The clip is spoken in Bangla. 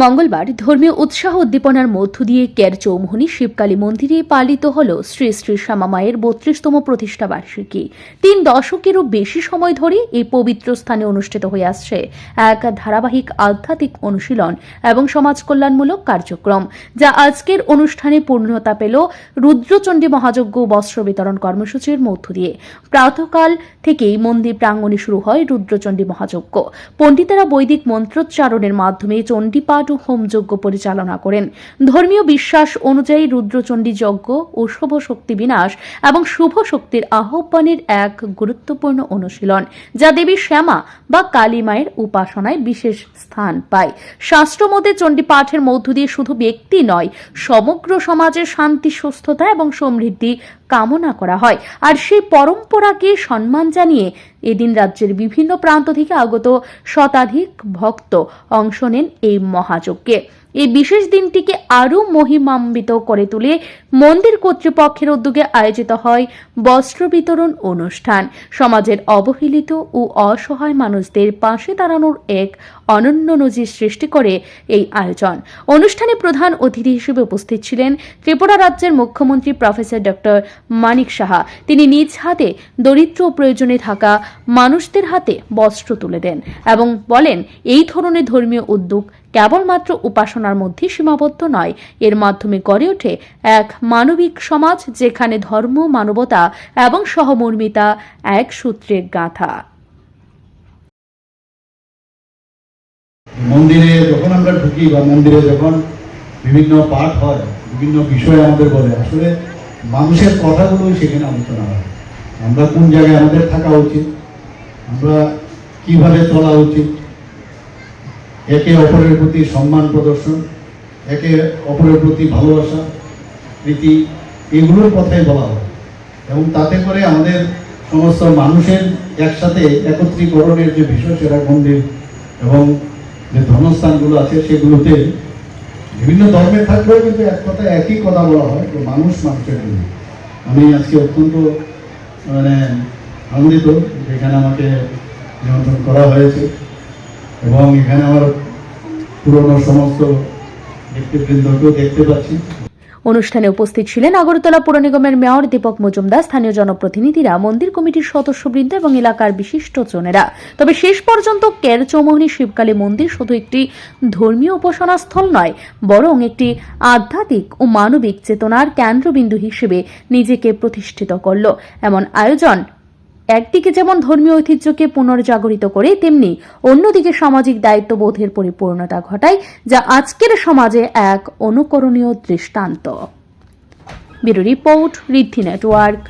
মঙ্গলবার ধর্মীয় উৎসাহ উদ্দীপনার মধ্য দিয়ে কেরচৌমুহনী শিবকালী মন্দিরে পালিত হল শ্রী শ্রী শ্যামা মায়ের 32তম প্রতিষ্ঠা বার্ষিকী। 3 দশকেরও বেশি সময় ধরে এই পবিত্র স্থানে অনুষ্ঠিত হয়ে আসছে এক ধারাবাহিক আধ্যাত্মিক অনুশীলন এবং সমাজ কল্যাণমূলক কার্যক্রম, যা আজকের অনুষ্ঠানে পূর্ণতা পেল রুদ্রচণ্ডী মহাযজ্ঞ বস্ত্র বিতরণ কর্মসূচির মধ্য দিয়ে। প্রাতঃকাল থেকেই মন্দির প্রাঙ্গণে শুরু হয় রুদ্রচণ্ডী মহাযজ্ঞ। পণ্ডিতেরা বৈদিক মন্ত্রোচ্চারণের মাধ্যমে চণ্ডীপাঠ ও হোমযজ্ঞ পরিচালনা করেন। ধর্মীয় বিশ্বাস অনুযায়ী রুদ্রচণ্ডী যজ্ঞ ও শুভ শক্তি বিনাশ এবং শুভ শক্তির আহ্বানের এক গুরুত্বপূর্ণ অনুশীলন, যা দেবী শ্যামা বা কালী মায়ের উপাসনায় বিশেষ স্থান পায়। শাস্ত্রমতে চণ্ডীপাঠের মধ্য দিয়ে শুধু ব্যক্তি নয়, সমগ্র সমাজের শান্তি, সুস্থতা এবং সমৃদ্ধি কামনা করা হয়। আর সেই পরম্পরাকে সম্মান জানিয়ে এদিন রাজ্যের বিভিন্ন প্রান্ত থেকে আগত শতাধিক ভক্ত অংশ নেন এই মহাযজ্ঞে। এই বিশেষ দিনটিকে আরও মহিমান্বিত করে তুলে মন্দির কর্তৃপক্ষের উদ্যোগে আয়োজিত হয় বস্ত্র বিতরণ অনুষ্ঠান। সমাজের অবহেলিত ও অসহায় মানুষদের পাশে দাঁড়ানোর এক অনন্য নজির সৃষ্টি করে এই আয়োজন। অনুষ্ঠানে প্রধান অতিথি হিসেবে উপস্থিত ছিলেন ত্রিপুরা রাজ্যের মুখ্যমন্ত্রী প্রফেসর ডক্টর মানিক সাহা। তিনি নিজ হাতে দরিদ্র ও প্রয়োজনে থাকা মানুষদের হাতে বস্ত্র তুলে দেন এবং বলেন, এই ধরনের ধর্মীয় উদ্যোগ কেবলমাত্র উপাসনার মধ্যে সীমাবদ্ধ নয়, এর মাধ্যমে গড়ে ওঠে এক মানবিক সমাজ যেখানে ধর্ম, মানবতা এবং সহমর্মিতা এক সূত্রে গাঁথা। মন্দিরে যখন আমরা ঢুকি বা মন্দিরে যখন বিভিন্ন পাঠ হয়, বিভিন্ন বিষয় আমাদের বলে, আসলে মানুষের কথাগুলোই সেখানে আলোচনা হয়। আমরা কোন জায়গায় আমাদের থাকা উচিত, আমরা কিভাবে চলা উচিত, একে অপরের প্রতি সম্মান প্রদর্শন, একে অপরের প্রতি ভালোবাসা, প্রীতি, এগুলোর কথাই বলা হয়। এবং তাতে করে আমাদের সমস্ত মানুষের একসাথে একত্রীকরণের যে বিষয়, সেটা মন্দির এবং যে ধর্মস্থানগুলো আছে সেগুলোতে বিভিন্ন ধর্মের থাকলেও কিন্তু এক কথা একই কথা বলা হয়, তো মানুষ মানুষের জন্য। আমি আজকে অত্যন্ত আনন্দিত যেখানে আমাকে নিমন্ত্রণ করা হয়েছে এবং এখানে আমার পুরনো সমস্ত ব্যক্তিবৃন্দকেও দেখতে পাচ্ছি। অনুষ্ঠানে উপস্থিত ছিলেন আগরতলা পৌর নিগমের মেয়র দীপক মজুমদার, স্থানীয় জনপ্রতিনিধিরা, মন্দির কমিটির সদস্যবৃন্দ এবং এলাকার বিশিষ্টজনেরা। তবে শেষ পর্যন্ত কেরচৌমুহনী শিবকালী মন্দির শুধু একটি ধর্মীয় উপাসনা স্থল নয়, বরং একটি আধ্যাত্মিক ও মানবিক চেতনার কেন্দ্রবিন্দু হিসেবে নিজেকে প্রতিষ্ঠিত করল। এমন আয়োজন একদিকে যেমন ধর্মীয় ঐতিহ্যকে পুনর্জাগরিত করে, তেমনি অন্যদিকে সামাজিক দায়িত্ববোধের পরিপূর্ণতা ঘটায়, যা আজকের সমাজে এক অনুকরণীয় দৃষ্টান্ত। ব্যুরো রিপোর্ট, ঋদ্ধি নেটওয়ার্ক।